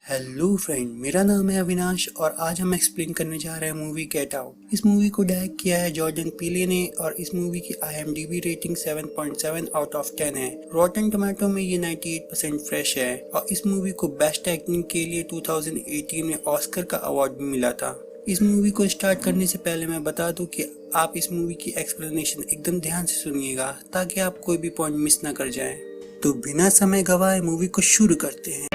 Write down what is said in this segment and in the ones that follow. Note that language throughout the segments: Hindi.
हेलो फ्रेंड, मेरा नाम है अविनाश और आज हम एक्सप्लेन करने जा रहे हैं मूवी गेट आउट। इस मूवी को डायरेक्ट किया है जॉर्डन पीले ने और इस मूवी की IMDb रेटिंग 7.7 आउट ऑफ 10 है। रॉटन टोमेटो में ये 98% फ्रेश है और इस मूवी को बेस्ट एक्टिंग के लिए 2018 में ऑस्कर का अवार्ड भी मिला था। इस मूवी को स्टार्ट करने से पहले मैं बता दूं कि आप इस मूवी की एक्सप्लेनेशन एकदम ध्यान से सुनिएगा ताकि आप कोई भी पॉइंट मिस ना कर जाएं। तो बिना समय गवाए मूवी को शुरू करते हैं।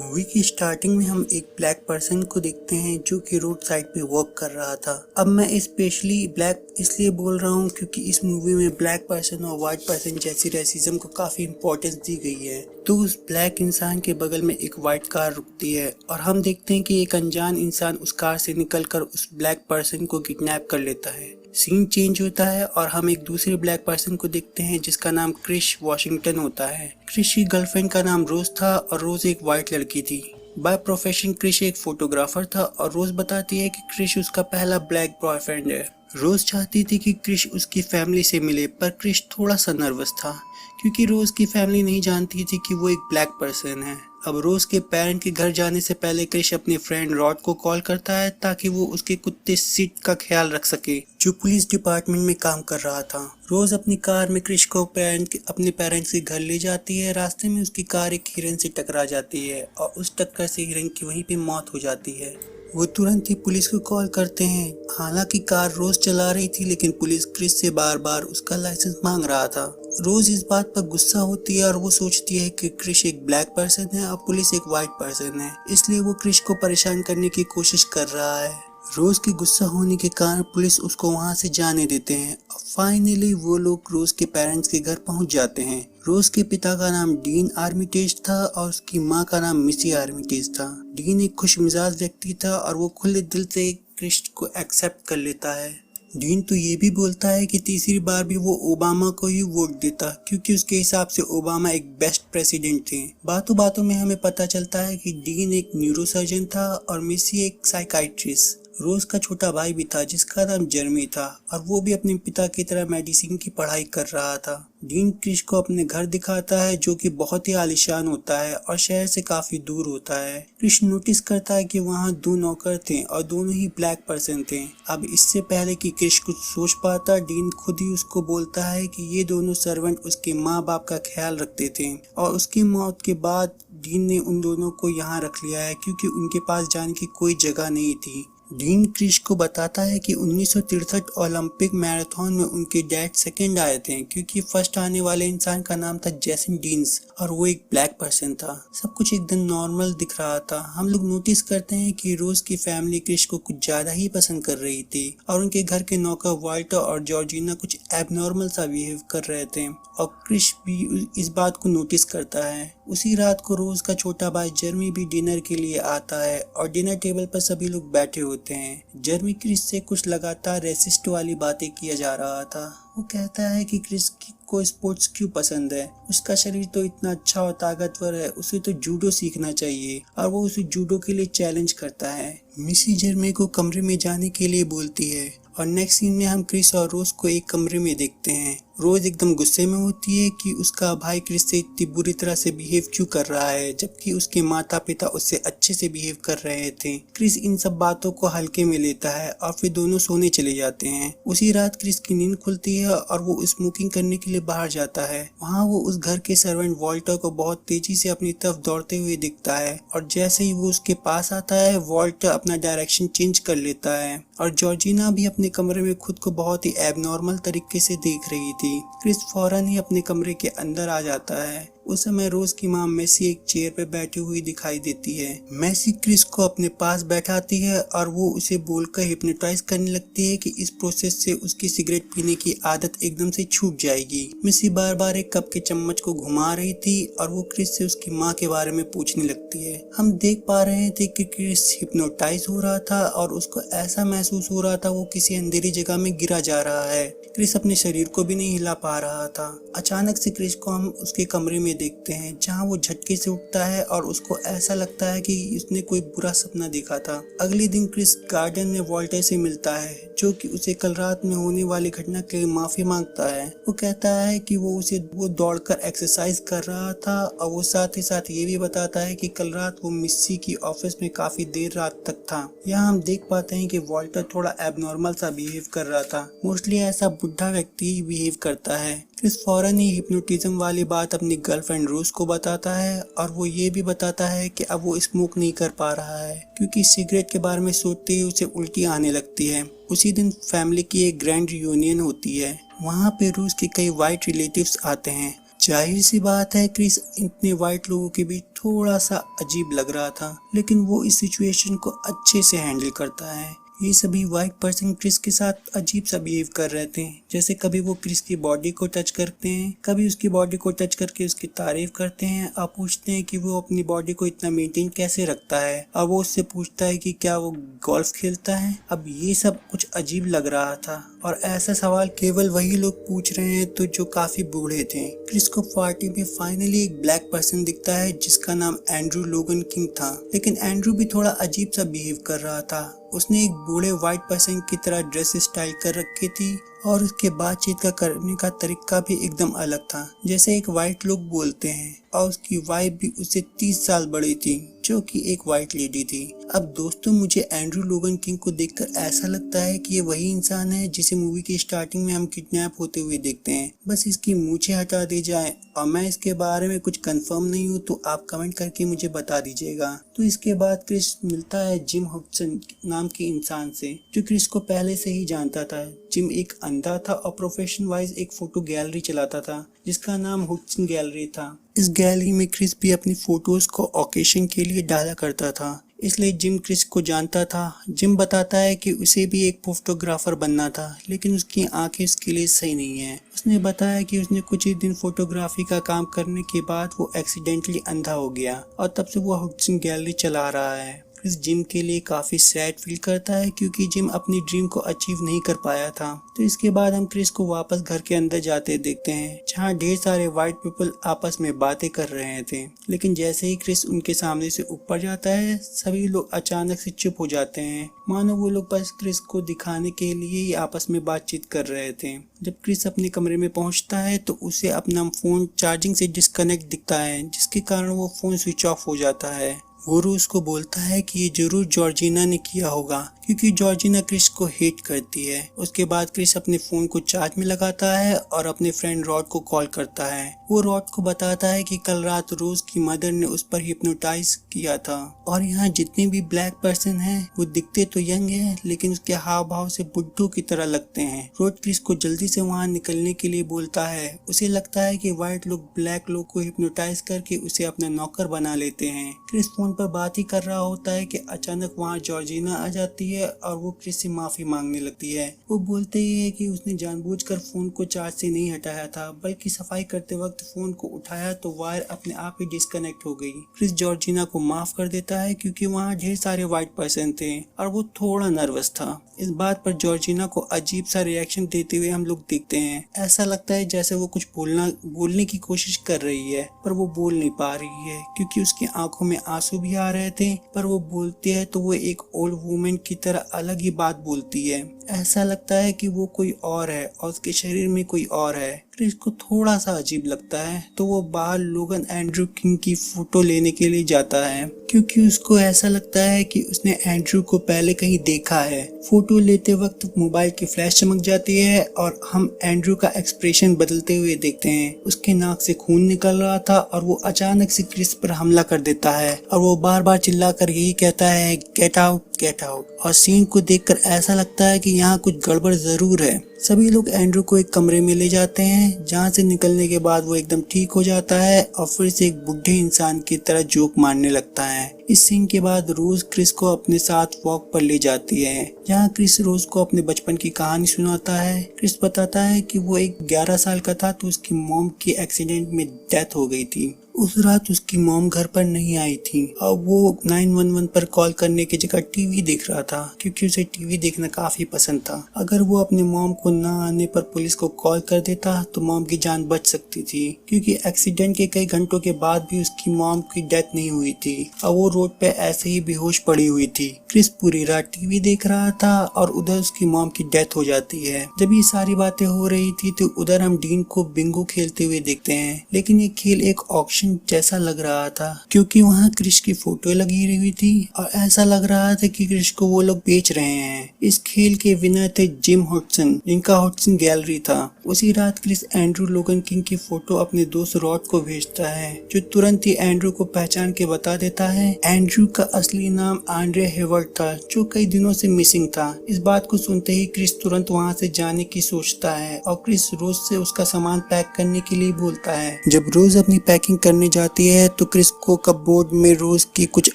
मूवी की स्टार्टिंग में हम एक ब्लैक पर्सन को देखते हैं जो कि रोड साइड पे वॉक कर रहा था। अब मैं स्पेशली ब्लैक इसलिए बोल रहा हूँ क्योंकि इस मूवी में ब्लैक पर्सन और व्हाइट पर्सन जैसी रेसिज्म को काफी इम्पोर्टेंस दी गई है। तो उस ब्लैक इंसान के बगल में एक व्हाइट कार रुकती है और हम देखते हैं कि एक अनजान इंसान उस कार से निकलकर उस ब्लैक पर्सन को किडनैप कर लेता है। सीन चेंज होता है और हम एक दूसरे ब्लैक पर्सन को देखते हैं जिसका नाम क्रिश वॉशिंगटन होता है। क्रिश की गर्लफ्रेंड का नाम रोज था और रोज एक व्हाइट लड़की थी। बाय प्रोफेशन क्रिश एक फोटोग्राफर था और रोज बताती है कि क्रिश उसका पहला ब्लैक बॉयफ्रेंड है। रोज चाहती थी कि क्रिश उसकी फैमिली से मिले पर क्रिश थोड़ा सा नर्वस था क्योंकि रोज की फैमिली नहीं जानती थी कि वो एक ब्लैक पर्सन है। अब रोज के पेरेंट के घर जाने से पहले क्रिश अपने फ्रेंड रॉड को कॉल करता है ताकि वो उसके कुत्ते सिड का ख्याल रख सके जो पुलिस डिपार्टमेंट में काम कर रहा था। रोज अपनी कार में क्रिश को अपने पेरेंट्स के घर ले जाती है। रास्ते में उसकी कार एक हिरन से टकरा जाती है और उस टक्कर से हिरन की वहीं पे मौत हो जाती है। वो तुरंत ही पुलिस को कॉल करते हैं। हालांकि कार रोज चला रही थी लेकिन पुलिस क्रिश से बार बार उसका लाइसेंस मांग रहा था। रोज इस बात पर गुस्सा होती है और वो सोचती है कि क्रिश एक ब्लैक पर्सन है और पुलिस एक व्हाइट पर्सन है, इसलिए वो क्रिश को परेशान करने की कोशिश कर रहा है। रोज के गुस्सा होने के कारण पुलिस उसको वहां से जाने देते हैं और फाइनली वो लोग रोज के पेरेंट्स के घर पहुंच जाते हैं। रोज के पिता का नाम डीन आर्मिटेज था और उसकी माँ का नाम मिसी आर्मिटेज था। डीन एक खुशमिजाज व्यक्ति था और वो खुले दिल से क्रिश को एक्सेप्ट कर लेता है। डीन तो ये भी बोलता है कि तीसरी बार भी वो ओबामा को ही वोट देता क्योंकि उसके हिसाब से ओबामा एक बेस्ट प्रेसिडेंट थे। बातों बातों में हमें पता चलता है कि डीन एक न्यूरोसर्जन था और मिसी एक साइकाइट्रिस्ट। रोज का छोटा भाई भी था जिसका नाम जर्मी था और वो भी अपने पिता की तरह मेडिसिन की पढ़ाई कर रहा था। डीन क्रिश को अपने घर दिखाता है जो कि बहुत ही आलीशान होता है और शहर से काफी दूर होता है। क्रिश नोटिस करता है कि वहाँ 2 नौकर थे और दोनों ही ब्लैक पर्सन थे। अब इससे पहले कि क्रिश कुछ सोच पाता, डीन खुद ही उसको बोलता है कि ये दोनों सर्वेंट उसके माँ बाप का ख्याल रखते थे और उसकी मौत के बाद डीन ने उन दोनों को यहाँ रख लिया है क्योंकि उनके पास जाने की कोई जगह नहीं थी। डीन क्रिश को बताता है कि 1963 ओलंपिक मैराथन में उनके डैड सेकंड आए थे क्योंकि फर्स्ट आने वाले इंसान का नाम था जेसन डीन्स और वो एक ब्लैक पर्सन था। सब कुछ एकदम नॉर्मल दिख रहा था। हम लोग नोटिस करते हैं कि रोज की फैमिली क्रिश को कुछ ज्यादा ही पसंद कर रही थी और उनके घर के नौकर वाल्टर और जॉर्जिना कुछ एबनॉर्मल सा बिहेव कर रहे थे और क्रिश भी इस बात को नोटिस करता है। उसी रात को रोज का छोटा भाई जर्मी भी डिनर के लिए आता है और डिनर टेबल पर सभी लोग बैठे होते हैं। जर्मी क्रिस से कुछ लगातार रेसिस्ट वाली बातें किया जा रहा था। वो कहता है कि क्रिस को स्पोर्ट्स क्यों पसंद है, उसका शरीर तो इतना अच्छा और ताकतवर है, उसे तो जूडो सीखना चाहिए और वो उसे जूडो के लिए चैलेंज करता है। मिसी जर्मी को कमरे में जाने के लिए बोलती है और नेक्स्ट सीन में हम क्रिस और रोज को एक कमरे में देखते हैं। रोज एकदम गुस्से में होती है कि उसका भाई क्रिस से इतनी बुरी तरह से बिहेव क्यों कर रहा है जबकि उसके माता पिता उससे अच्छे से बिहेव कर रहे थे। क्रिस इन सब बातों को हल्के में लेता है और फिर दोनों सोने चले जाते हैं। उसी रात क्रिस की नींद खुलती है और वो स्मोकिंग करने के लिए बाहर जाता है। वहाँ वो उस घर के सर्वेंट वॉल्टर को बहुत तेजी से अपनी तरफ दौड़ते हुए दिखता है और जैसे ही वो उसके पास आता है वॉल्टर अपना डायरेक्शन चेंज कर लेता है और जॉर्जिना भी अपने कमरे में खुद को बहुत ही एबनॉर्मल तरीके से देख रही थी। क्रिस फौरन ही अपने कमरे के अंदर आ जाता है। उस समय रोज की माँ मेसी एक चेयर पे बैठी हुई दिखाई देती है। मेसी क्रिस को अपने पास बैठाती है और वो उसे बोलकर हिप्नोटाइज करने लगती है कि इस प्रोसेस से उसकी सिगरेट पीने की आदत एकदम से छूट जाएगी। मेसी बार बार एक कप के चम्मच को घुमा रही थी और वो क्रिस से उसकी माँ के बारे में पूछने लगती है। हम देख पा रहे थे कि क्रिस हिप्नोटाइज हो रहा था और उसको ऐसा महसूस हो रहा था वो किसी अंधेरी जगह में गिरा जा रहा है। क्रिस अपने शरीर को भी नहीं हिला पा रहा था। अचानक से क्रिस को हम उसके कमरे में देखते हैं जहां वो झटके से उठता है और उसको ऐसा लगता है कि उसने कोई बुरा सपना देखा था। अगले दिन क्रिस गार्डन में वॉल्टर से मिलता है जो कि उसे कल रात में होने वाली घटना के लिए माफी मांगता है। वो कहता है कि वो दौड़कर एक्सरसाइज कर रहा था और वो साथ ही साथ ये भी बताता है कि कल रात वो मिस्सी की ऑफिस में काफी देर रात तक था। यहाँ हम देख पाते हैं कि वॉल्टर थोड़ा एबनॉर्मल सा बिहेव कर रहा था। मोस्टली ऐसा बुढ़ा व्यक्ति ही बिहेव करता है। क्रिस फौरन ही हिप्नोटिज्म वाली बात अपनी गर्लफ्रेंड रोज को बताता है और वो ये भी बताता है कि अब वो स्मोक नहीं कर पा रहा है क्योंकि सिगरेट के बारे में सोचते ही उसे उल्टी आने लगती है। उसी दिन फैमिली की एक ग्रैंड रियूनियन होती है। वहाँ पे रोज के कई वाइट रिलेटिव्स आते हैं। जाहिर सी बात है क्रिस इतने वाइट लोगों के बीच थोड़ा सा अजीब लग रहा था, लेकिन वो इस सिचुएशन को अच्छे से हैंडल करता है। ये सभी वाइट पर्सन क्रिस के साथ अजीब सा बिहेव कर रहे थे। जैसे कभी वो क्रिस की बॉडी को टच करते हैं, कभी उसकी बॉडी को टच करके उसकी तारीफ करते हैं और पूछते हैं कि वो अपनी बॉडी को इतना मेंटेन कैसे रखता है, और वो उससे पूछता है कि क्या वो गोल्फ खेलता है। अब ये सब कुछ अजीब लग रहा था और ऐसा सवाल केवल वही लोग पूछ रहे हैं तो जो काफी बूढ़े थे। क्रिस को पार्टी में फाइनली एक ब्लैक पर्सन दिखता है जिसका नाम एंड्रू लोगन किंग था, लेकिन एंड्रू भी थोड़ा अजीब सा बिहेव कर रहा था। उसने एक बूढ़े व्हाइट पर्सन की तरह ड्रेस स्टाइल कर रखी थी और उसके बातचीत का करने का तरीका भी एकदम अलग था, जैसे एक व्हाइट लोग बोलते हैं। और उसकी वाइफ भी उससे 30 साल बड़ी थी जो कि एक व्हाइट लेडी थी। अब दोस्तों, मुझे एंड्रू लोगन किंग को देखकर ऐसा लगता है कि ये वही इंसान है जिसे मूवी की स्टार्टिंग में हम किडनैप होते हुए देखते हैं। बस इसकी मूछें हटा दी जाए और मैं इसके बारे में कुछ कंफर्म नहीं हूँ तो आप कमेंट करके मुझे बता दीजिएगा। तो इसके बाद क्रिस मिलता है जिम हॉब्सन नाम के इंसान से जो क्रिस को पहले से ही जानता था। जिम एक अंधा था और प्रोफेशन वाइज एक फोटो गैलरी चलाता था जिसका नाम हुडसन गैलरी था। इस गैलरी में क्रिस भी अपनी फोटोज को ओकेशन के लिए डाला करता था, इसलिए जिम क्रिस को जानता था। जिम बताता है कि उसे भी एक फोटोग्राफर बनना था, लेकिन उसकी आंखें उसके लिए सही नहीं है। उसने बताया कि उसने कुछ ही दिन फोटोग्राफी का काम करने के बाद वो एक्सीडेंटली अंधा हो गया और तब से वो हुडसन गैलरी चला रहा है। क्रिस जिम के लिए काफी सैड फील करता है क्योंकि जिम अपनी ड्रीम को अचीव नहीं कर पाया था। तो इसके बाद हम क्रिस को वापस घर के अंदर जाते देखते हैं जहाँ ढेर सारे व्हाइट पीपल आपस में बातें कर रहे थे, लेकिन जैसे ही क्रिस उनके सामने से ऊपर जाता है सभी लोग अचानक से चुप हो जाते हैं, मानो वो लोग बस क्रिस को दिखाने के लिए ही आपस में बातचीत कर रहे थे। जब क्रिस अपने कमरे में पहुंचता है तो उसे अपना फोन चार्जिंग से डिस्कनेक्ट दिखता है, जिसके कारण वो फोन स्विच ऑफ हो जाता है। गुरु उसको बोलता है कि ये जरूर जॉर्जिना ने किया होगा क्योंकि जॉर्जिना क्रिस को हेट करती है। उसके बाद क्रिस अपने फोन को चार्ज में लगाता है और अपने फ्रेंड रॉड को कॉल करता है। वो रॉड को बताता है कि कल रात रोज की मदर ने उस पर हिप्नोटाइज किया था और यहाँ जितने भी ब्लैक पर्सन हैं वो दिखते तो यंग है लेकिन उसके हाव भाव से बुड्ढों की तरह लगते हैं। रॉड क्रिस को जल्दी से वहाँ निकलने के लिए बोलता है। उसे लगता है कि व्हाइट लोग ब्लैक लोग को हिप्नोटाइज करके उसे अपना नौकर बना लेते हैं। क्रिस फोन पर बात ही कर रहा होता है कि अचानक वहाँ जॉर्जिना आ जाती है और वो क्रिस से माफी मांगने लगती है। वो बोलते ही है कि उसने जानबूझकर फोन को चार्ज से नहीं हटाया था बल्कि सफाई करते वक्त फोन को उठाया तो वायर अपने आप ही डिस्कनेक्ट हो गई। क्रिस जॉर्जिना को माफ कर देता है क्योंकि वहाँ ढेर सारे व्हाइट पर्सन थे और वो थोड़ा नर्वस था। इस बात पर जॉर्जिना को अजीब सा रिएक्शन देते हुए हम लोग देखते हैं। ऐसा लगता है जैसे वो कुछ बोलने की कोशिश कर रही है पर वो बोल नहीं पा रही है क्योंकि उसकी आंखों में आंसू भी आ रहे थे। पर वो बोलती है तो वो एक ओल्ड वुमेन की तरह अलग ही बात बोलती है। ऐसा लगता है कि वो कोई और है और उसके शरीर में कोई और है। क्रिस को थोड़ा सा अजीब लगता है तो वो बाहर लोगन एंड्रू किंग की फोटो लेने के लिए जाता है क्योंकि उसको ऐसा लगता है कि उसने एंड्रू को पहले कहीं देखा है। फोटो लेते वक्त मोबाइल की फ्लैश चमक जाती है और हम एंड्रू का एक्सप्रेशन बदलते हुए देखते हैं। उसके नाक से खून निकल रहा था और वो अचानक से क्रिस पर हमला कर देता है और वो बार बार चिल्लाकर यही कहता है गेट आउट गेट आउट। और सीन को देखकर ऐसा लगता है कि यहाँ कुछ गड़बड़ जरूर है। सभी लोग एंड्रू को एक कमरे में ले जाते हैं जहाँ से निकलने के बाद वो एकदम ठीक हो जाता है और फिर से एक बुढ़े इंसान की तरह जोक मारने लगता है। इस सीन के बाद रोज क्रिस को अपने साथ वॉक पर ले जाती है जहाँ क्रिस रोज को अपने बचपन की कहानी सुनाता है। क्रिस बताता है कि वो एक 11 साल का था तो उसकी मॉम की एक्सीडेंट में डेथ हो गई थी। उस रात उसकी मॉम घर पर नहीं आई थी और वो 911 पर कॉल करने की जगह टीवी देख रहा था क्योंकि उसे टीवी देखना काफी पसंद था। अगर वो अपने मॉम को न आने पर पुलिस को कॉल कर देता तो मॉम की जान बच सकती थी, क्योंकि एक्सीडेंट के कई घंटों के बाद भी उसकी मॉम की डेथ नहीं हुई थी और वो रोड पे ऐसे ही बेहोश पड़ी हुई थी। क्रिस पूरी रात टीवी देख रहा था और उधर उसकी मॉम की डेथ हो जाती है। जब ये सारी बातें हो रही थी तो उधर हम डीन को बिंगो खेलते हुए देखते हैं, लेकिन ये खेल एक ऑक्शन जैसा लग रहा था क्योंकि वहाँ क्रिस की फोटो लगी हुई थी और ऐसा लग रहा था कि क्रिस को वो लोग बेच रहे हैं। इस खेल के विनर थे जिम हॉटसन, जिनका हॉटसन गैलरी था। उसी रात क्रिस एंड्रू लोगन किंग की फोटो अपने दोस्त रॉड को भेजता है, जो तुरंत ही एंड्रू को पहचान के बता देता है एंड्रू का असली नाम आंड्रे हेवर्ड था, जो कई दिनों से मिसिंग था। इस बात को सुनते ही क्रिस तुरंत वहाँ से जाने की सोचता है और क्रिस रोज से उसका सामान पैक करने के लिए बोलता है। जब रोज अपनी पैकिंग करने जाती है तो क्रिस को कपबोर्ड में रोज की कुछ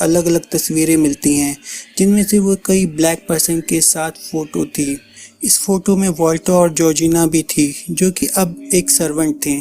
अलग अलग तस्वीरें मिलती हैं, जिनमें से वो कई ब्लैक पर्सन के साथ फोटो थी। इस फोटो में वॉल्टर और जॉर्जिना भी थी, जो कि अब एक सर्वेंट थे।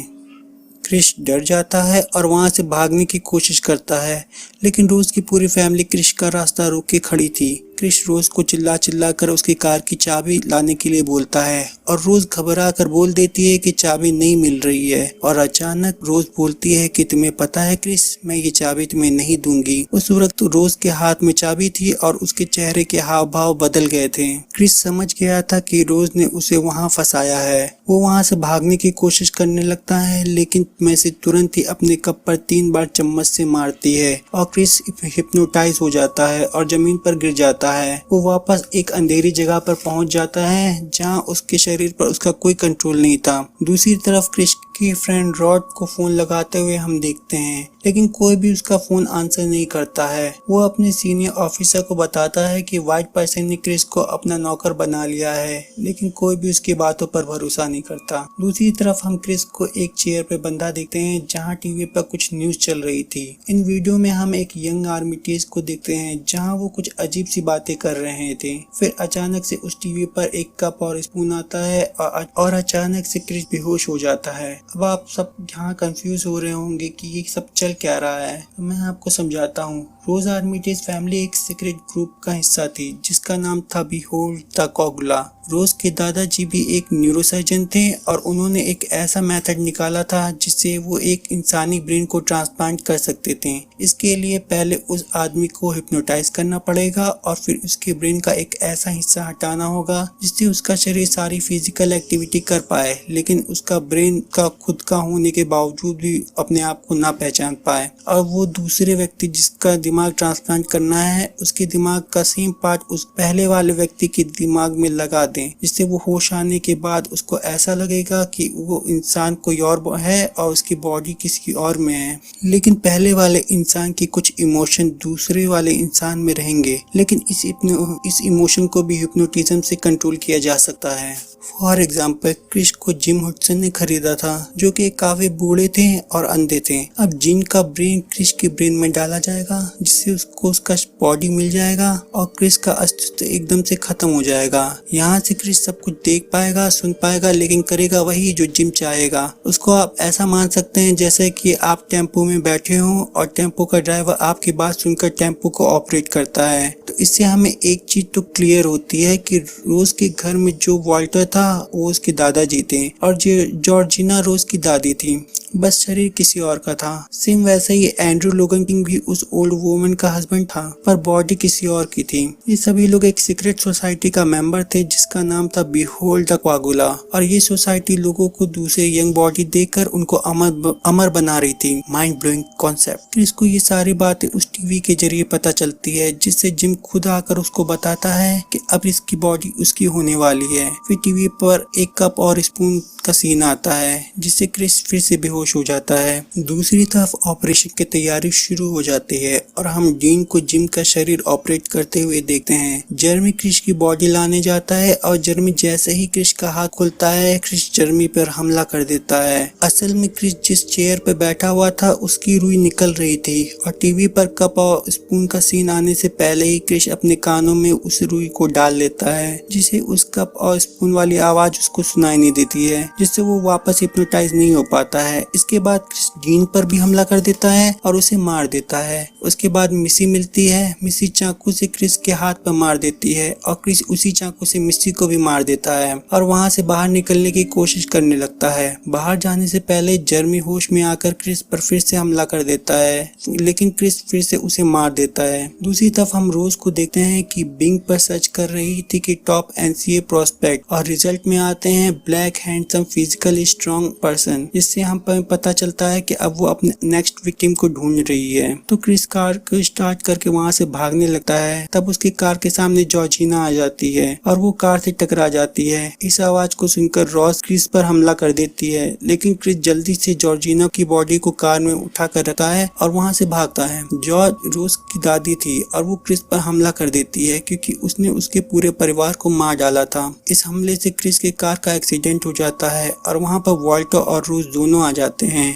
क्रिस डर जाता है और वहां से भागने की कोशिश करता है, लेकिन रोज की पूरी फैमिली क्रिस का रास्ता रोक के खड़ी थी। क्रिस रोज को चिल्ला चिल्ला कर उसकी कार की चाबी लाने के लिए बोलता है और रोज घबरा कर बोल देती है कि चाबी नहीं मिल रही है। और अचानक रोज बोलती है कि तुम्हें पता है क्रिस, मैं ये चाबी तुम्हें नहीं दूंगी। उस वक्त रोज के हाथ में चाबी थी और उसके चेहरे के हाव भाव बदल गए थे। क्रिस समझ गया था कि रोज ने उसे वहाँ फंसाया है। वो वहाँ से भागने की कोशिश करने लगता है, लेकिन में से तुरंत ही अपने कप पर 3 बार चम्मच से मारती है और क्रिस हिप्नोटाइज हो जाता है और जमीन पर गिर जाता है। वो वापस एक अंधेरी जगह पर पहुंच जाता है जहां उसके शरीर पर उसका कोई कंट्रोल नहीं था। दूसरी तरफ क्रिस की फ्रेंड रॉड को फोन लगाते हुए हम देखते हैं, लेकिन कोई भी उसका फोन आंसर नहीं करता है। वो अपने सीनियर ऑफिसर को बताता है कि व्हाइट पर्सन ने क्रिस को अपना नौकर बना लिया है, लेकिन कोई भी उसकी बातों पर भरोसा नहीं करता। दूसरी तरफ हम क्रिस को एक चेयर पर बंधा देखते हैं जहां टीवी पर कुछ न्यूज चल रही थी। इन वीडियो में हम एक यंग आर्मिटेज को देखते हैं जहां वो कुछ अजीब सी बातें कर रहे थे। फिर अचानक से उस टीवी पर एक कप और स्पून आता है और अचानक से क्रिस बेहोश हो जाता है। अब आप सब यहाँ कंफ्यूज हो रहे होंगे कि ये सब चल क्या रहा है, तो मैं आपको समझाता हूँ। रोज आर्मिटेज फैमिली एक सीक्रेट ग्रुप का हिस्सा थी जिसका नाम था बिहोल्ड द कॉगुला। रोज के दादाजी भी एक न्यूरोसर्जन थे और उन्होंने एक ऐसा मेथड निकाला था जिससे वो एक इंसानी ब्रेन को ट्रांसप्लांट कर सकते थे। इसके लिए पहले उस आदमी को हिप्नोटाइज करना पड़ेगा और फिर उसके ब्रेन का एक ऐसा हिस्सा हटाना होगा जिससे उसका शरीर सारी फिजिकल एक्टिविटी कर पाए, लेकिन उसका ब्रेन का खुद का होने के बावजूद भी अपने आप को ना पहचान पाए। और वो दूसरे व्यक्ति जिसका दिमाग ट्रांसप्लांट करना है, उसके दिमाग का सेम पार्ट उस पहले वाले व्यक्ति के दिमाग में लगा दें, जिससे वो होश आने के बाद उसको ऐसा लगेगा कि वो इंसान कोई और है और उसकी बॉडी किसी और में है। लेकिन पहले वाले इंसान की कुछ इमोशन दूसरे वाले इंसान में रहेंगे, लेकिन इस इमोशन को भी हिप्नोटिज्म से कंट्रोल किया जा सकता है। फॉर एग्जाम्पल क्रिस को जिम हॉटसन ने खरीदा था, जो कि काफी बूढ़े थे और अंधे थे। अब जिन का ब्रेन क्रिस के ब्रेन में डाला जाएगा, जिससे उसको उसका बॉडी मिल जाएगा और क्रिस का अस्तित्व एकदम से खत्म हो जाएगा। यहाँ से क्रिस सब कुछ देख पाएगा, सुन पाएगा, लेकिन करेगा वही जो जिम चाहेगा। उसको आप ऐसा मान सकते हैं जैसे कि आप टेम्पो में बैठे हो और टेम्पो का ड्राइवर आपकी बात सुनकर टेम्पो को ऑपरेट करता है। तो इससे हमें एक चीज तो क्लियर होती है कि रोज के घर में जो वॉल्टर था वो उसके दादाजी थे और जो जॉर्जिना रोज की दादी थी, बस शरीर किसी और का था। सेम वैसे ही एंड्रू लोगन किंग भी उस ओल्ड वुमन का हस्बैंड था, पर बॉडी किसी और की थी। ये सभी लोग एक सीक्रेट सोसाइटी का मेंबर थे जिसका नाम था बिहोल्ड द क्वागुला, और ये सोसाइटी लोगों को दूसरे यंग बॉडी देकर उनको अमर बना रही थी। Mind blowing concept. इसको ये सारी बातें उस टीवी के जरिए पता चलती है, जिससे जिम खुद आकर उसको बताता है कि अब इसकी बॉडी उसकी होने वाली है। फिर टीवी पर एक कप और स्पून का सीन आता है, जिससे क्रिस फिर से बेहोश हो जाता है। दूसरी तरफ ऑपरेशन की तैयारी शुरू हो जाती है और हम डीन को जिम का शरीर ऑपरेट करते हुए देखते हैं। जर्मी क्रिस की बॉडी लाने जाता है और जर्मी जैसे ही क्रिस का हाथ खुलता है, क्रिस जर्मी पर हमला कर देता है। असल में क्रिस जिस चेयर पर बैठा हुआ था उसकी रुई निकल रही थी और टीवी पर कप और स्पून का सीन आने से पहले ही क्रिस अपने कानों में उस रुई को डाल लेता है, जिसे उस कप और स्पून वाली आवाज उसको सुनाई नहीं देती है, जिससे वो वापस हिप्नोटाइज नहीं हो पाता है। इसके बाद क्रिस डीन पर भी हमला कर देता है और उसे मार देता है। उसके बाद मिसी मिलती है। मिसी चाकू से क्रिस के हाथ पर मार देती है और क्रिस उसी चाकू से मिसी को भी मार देता है और वहां से बाहर निकलने की कोशिश करने लगता है। बाहर जाने से पहले जर्मी होश में आकर क्रिस पर फिर से हमला कर देता है, लेकिन क्रिस फिर से उसे मार देता है। दूसरी तरफ हम रोज को देखते हैं कि बिंग पर सर्च कर रही थी कि टॉप एनसीए प्रोस्पेक्ट, और रिजल्ट में आते हैं black handsome physically strong person, जिससे हम पता चलता है कि अब वो अपने नेक्स्ट विक्टिम को ढूंढ रही है। तो क्रिस कार को स्टार्ट करके वहां से भागने लगता है। तब उसकी कार के सामने जॉर्जिना आ जाती है और वो कार से टकरा जाती है। इस आवाज को सुनकर रॉस क्रिस पर हमला कर देती है, लेकिन क्रिस जल्दी से जॉर्जिना की बॉडी को कार में उठा कर रखता है और वहां से भागता है। जॉर्ज रोज की दादी थी और वो क्रिस पर हमला कर देती है क्योंकि उसने उसके पूरे परिवार को मार डाला था। इस हमले से क्रिस के कार का एक्सीडेंट हो जाता है और वहां पर वॉल्टर और रोज दोनों आ जाते हैं।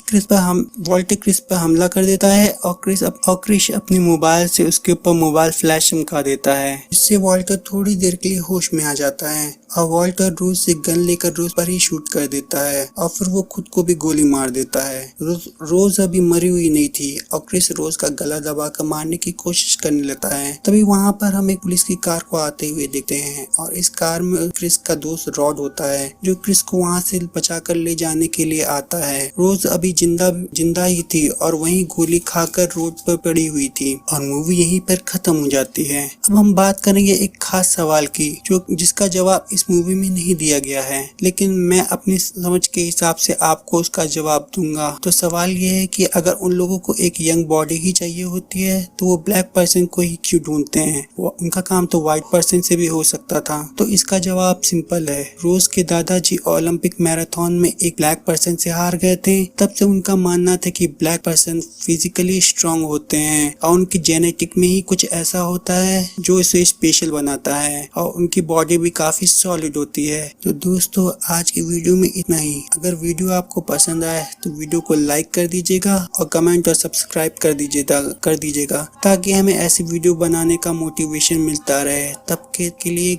वॉल्टर क्रिस पर हमला कर देता है और क्रिस अपने मोबाइल से उसके ऊपर मोबाइल फ्लैश चमका देता है, जिससे वॉल्टर थोड़ी देर के लिए होश में आ जाता है और वॉल्टर रोज से गन लेकर रोज पर ही शूट कर देता है और फिर वो खुद को भी गोली मार देता है। रोज अभी मरी हुई नहीं थी और क्रिस रोज का गला दबाकर मारने की कोशिश करने लगता है। तभी वहां पर हम एक पुलिस की कार को आते हुए देखते हैं और इस कार में क्रिस का दोस्त रॉड होता है, जो क्रिस को वहां से बचाकर ले जाने के लिए आता है। रोज अभी जिंदा ही थी और वहीं गोली खाकर रोड पर पड़ी हुई थी और मूवी यहीं पर खत्म हो जाती है। अब हम बात करेंगे एक खास सवाल की, जिसका जवाब इस मूवी में नहीं दिया गया है, लेकिन मैं अपनी समझ के हिसाब से आपको उसका जवाब दूंगा। तो सवाल ये है कि अगर उन लोगों को एक यंग बॉडी ही चाहिए होती है तो वो ब्लैक पर्सन को ही क्यों ढूंढते हैं? उनका काम तो व्हाइट पर्सन से भी हो सकता था। तो इसका जवाब सिंपल है। रोज के दादाजी ओलंपिक मैराथन में एक ब्लैक पर्सन से हार गए थे। तब से उनका मानना था कि ब्लैक पर्सन फिजिकली स्ट्रांग होते हैं और उनकी जेनेटिक में ही कुछ ऐसा होता है जो इसे स्पेशल बनाता है और उनकी बॉडी भी काफी सॉलिड होती है। तो दोस्तों, आज की वीडियो में इतना ही। अगर वीडियो आपको पसंद आए तो वीडियो को लाइक कर दीजिएगा और कमेंट और सब्सक्राइब कर दीजिएगा ताकि हमें ऐसी वीडियो बनाने का मोटिवेशन मिलता रहे। तब के लिए